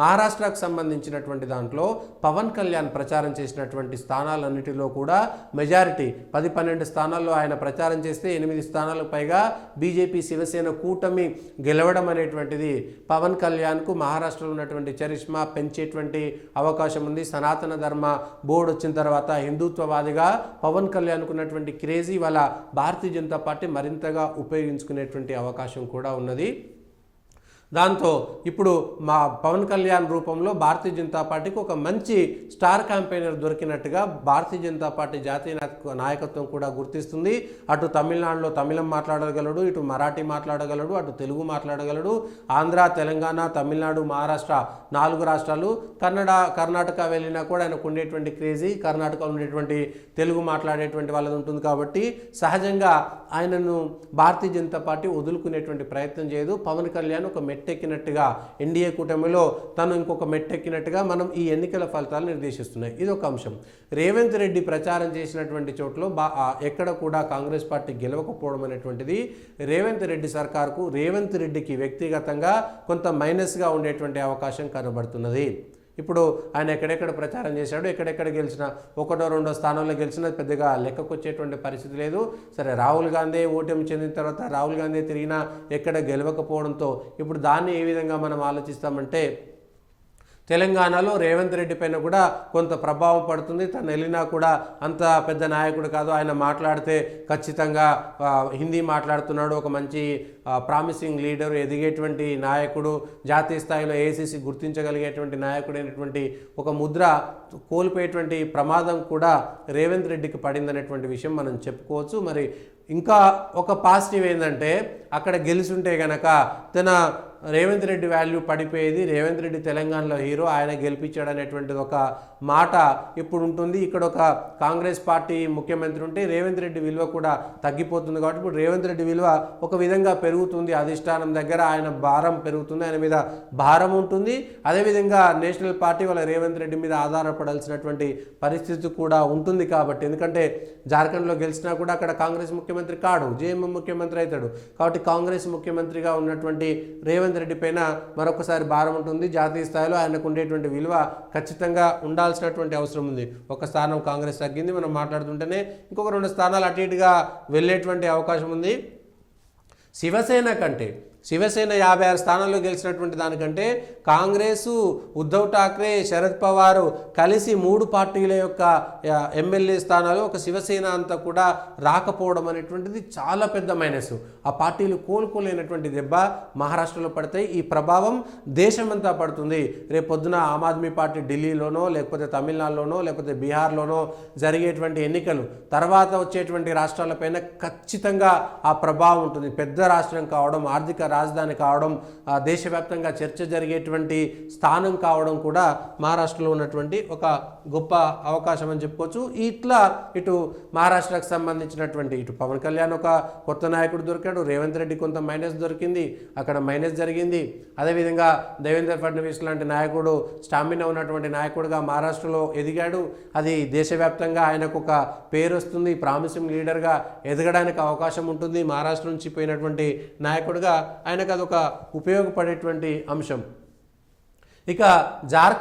మహారాష్ట్రకు సంబంధించినటువంటి దాంట్లో పవన్ కళ్యాణ్ ప్రచారం చేసినటువంటి స్థానాలన్నిటిలో కూడా మెజారిటీ 10-12 స్థానాల్లో ఆయన ప్రచారం చేస్తే 8 స్థానాలకు పైగా బీజేపీ శివసేన కూటమి గెలవడం అనేటువంటిది పవన్ కళ్యాణ్కు మహారాష్ట్రలో ఉన్నటువంటి చరిష్మా పెంచేటువంటి అవకాశం ఉంది. సనాతన ధర్మ బోర్డు వచ్చిన తర్వాత హిందుత్వవాదిగా పవన్ కళ్యాణ్కు ఉన్నటువంటి క్రేజీ వాళ్ళ భారతీయ జనతా పార్టీ మరింతగా ఉపయోగించుకునేటువంటి అవకాశం కూడా ఉన్నది. దాంతో ఇప్పుడు మా పవన్ కళ్యాణ్ రూపంలో భారతీయ జనతా పార్టీకి ఒక మంచి star campaigner దొరికినట్టుగా Bharatiya Janata party జాతీయ నాయకత్వం కూడా గుర్తిస్తుంది. అటు తమిళనాడులో తమిళం మాట్లాడగలడు, ఇటు మరాఠీ మాట్లాడగలడు, అటు తెలుగు మాట్లాడగలడు. ఆంధ్ర, తెలంగాణ, తమిళనాడు, మహారాష్ట్ర 4 రాష్ట్రాలు, కర్ణాటక వెళ్ళినా కూడా ఆయనకు ఉండేటువంటి క్రేజీ కర్ణాటకలో ఉండేటువంటి తెలుగు మాట్లాడేటువంటి వాళ్ళది ఉంటుంది. కాబట్టి సహజంగా ఆయనను భారతీయ జనతా పార్టీ వదులుకునేటువంటి ప్రయత్నం చేయదు. పవన్ కళ్యాణ్ ఒక మెట్టెక్కినట్టుగా ఎన్డీఏ కూటమిలో తను ఇంకొక మెట్టెక్కినట్టుగా మనం ఈ ఎన్నికల ఫలితాలు నిర్దేశిస్తున్నాయి. ఇది ఒక అంశం. రేవంత్ రెడ్డి ప్రచారం చేసినటువంటి చోట్ల ఎక్కడ కూడా కాంగ్రెస్ పార్టీ గెలవకపోవడం అనేటువంటిది రేవంత్ రెడ్డి సర్కార్కు, రేవంత్ రెడ్డికి వ్యక్తిగతంగా కొంత మైనస్గా ఉండేటువంటి అవకాశం కనబడుతున్నది. ఇప్పుడు ఆయన ఎక్కడెక్కడ ప్రచారం చేశాడు, ఎక్కడెక్కడ గెలిచినా 1-2 స్థానాల్లో గెలిచినా పెద్దగా లెక్కకు వచ్చేటువంటి పరిస్థితి లేదు. సరే, రాహుల్ గాంధీ ఓటమి చెందిన తర్వాత రాహుల్ గాంధీ తిరిగినా ఎక్కడ గెలవకపోవడంతో ఇప్పుడు దాన్ని ఏ విధంగా మనం ఆలోచిస్తామంటే తెలంగాణలో రేవంత్ రెడ్డి పైన కూడా కొంత ప్రభావం పడుతుంది. తను వెళ్ళినా కూడా అంత పెద్ద నాయకుడు కాదు. ఆయన మాట్లాడితే ఖచ్చితంగా హిందీ మాట్లాడుతున్నాడు, ఒక మంచి ప్రామిసింగ్ లీడర్, ఎదిగేటువంటి నాయకుడు, జాతీయ స్థాయిలో ఏఐసీసీ గుర్తించగలిగేటువంటి నాయకుడైనటువంటి ఒక ముద్ర కోల్పోయేటువంటి ప్రమాదం కూడా రేవంత్ రెడ్డికి పడిందనేటువంటి విషయం మనం చెప్పుకోవచ్చు. మరి ఇంకా ఒక పాజిటివ్ ఏంటంటే అక్కడ గెలుచుంటే గనక రేవంత్ రెడ్డి వాల్యూ పడిపోయేది. రేవంత్ రెడ్డి తెలంగాణలో హీరో, ఆయన గెలిపించాడు అనేటువంటిది ఒక మాట ఇప్పుడు ఉంటుంది. ఇక్కడ ఒక కాంగ్రెస్ పార్టీ ముఖ్యమంత్రి ఉంటే రేవంత్ రెడ్డి విలువ కూడా తగ్గిపోతుంది. కాబట్టి ఇప్పుడు రేవంత్ రెడ్డి విలువ ఒక విధంగా పెరుగుతుంది. అధిష్టానం దగ్గర ఆయన భారం పెరుగుతుంది, ఆయన మీద భారం ఉంటుంది. అదేవిధంగా నేషనల్ పార్టీ వాళ్ళ రేవంత్ రెడ్డి మీద ఆధారపడాల్సినటువంటి పరిస్థితి కూడా ఉంటుంది. కాబట్టి ఎందుకంటే జార్ఖండ్లో గెలిచినా కూడా అక్కడ కాంగ్రెస్ ముఖ్యమంత్రి కాడు, జేఎంఎం ముఖ్యమంత్రి అవుతాడు. కాబట్టి కాంగ్రెస్ ముఖ్యమంత్రిగా ఉన్నటువంటి రేవంత్ రెడ్డి పైన మరొకసారి భారం ఉంటుంది. జాతీయ స్థాయిలో ఆయనకు ఉండేటువంటి విలువ ఖచ్చితంగా ఉండాల్సినటువంటి అవసరం ఉంది. ఒక స్థానం కాంగ్రెస్ తగ్గింది, మనం మాట్లాడుతుంటేనే ఇంకొక 2 స్థానాలు అటు ఇటుగా వెళ్ళేటువంటి అవకాశం ఉంది. శివసేన 56 స్థానాల్లో గెలిచినటువంటి దానికంటే కాంగ్రెసు, ఉద్ధవ్ ఠాక్రే, శరద్ పవార్ కలిసి 3 పార్టీల యొక్క ఎమ్మెల్యే స్థానాలు ఒక శివసేన అంతా కూడా రాకపోవడం అనేటువంటిది చాలా పెద్ద మైనస్. ఆ పార్టీలు కోలుకోలేనటువంటి దెబ్బ మహారాష్ట్రలో పడతాయి. ఈ ప్రభావం దేశమంతా పడుతుంది. రేపు పొద్దున ఆమ్ ఆద్మీ పార్టీ ఢిల్లీలోనో లేకపోతే తమిళనాడులోనో లేకపోతే బీహార్లోనో జరిగేటువంటి ఎన్నికలు తర్వాత వచ్చేటువంటి రాష్ట్రాలపైన ఖచ్చితంగా ఆ ప్రభావం ఉంటుంది. పెద్ద రాష్ట్రం కావడం, ఆర్థిక రాజధాని కావడం, దేశవ్యాప్తంగా చర్చ జరిగేటువంటి స్థానం కావడం కూడా మహారాష్ట్రలో ఉన్నటువంటి ఒక గొప్ప అవకాశం అని చెప్పుకోవచ్చు. ఇట్లా ఇటు మహారాష్ట్రకు సంబంధించినటువంటి ఇటు పవన్ కళ్యాణ్ ఒక కొత్త నాయకుడు దొరికాడు, రేవంత్ రెడ్డి కొంత మైనస్ దొరికింది, అక్కడ మైనస్ జరిగింది. అదేవిధంగా దేవేంద్ర ఫడ్నవీస్ లాంటి నాయకుడు, స్టామినా ఉన్నటువంటి నాయకుడుగా మహారాష్ట్రలో ఎదిగాడు. అది దేశవ్యాప్తంగా ఆయనకు ఒక పేరు వస్తుంది, ప్రామిసింగ్ లీడర్గా ఎదగడానికి అవకాశం ఉంటుంది. మహారాష్ట్ర నుంచి పోయినటువంటి నాయకుడిగా ఆయనకు అదొక ఉపయోగపడేటువంటి అంశం. ఇక జార్ఖండ్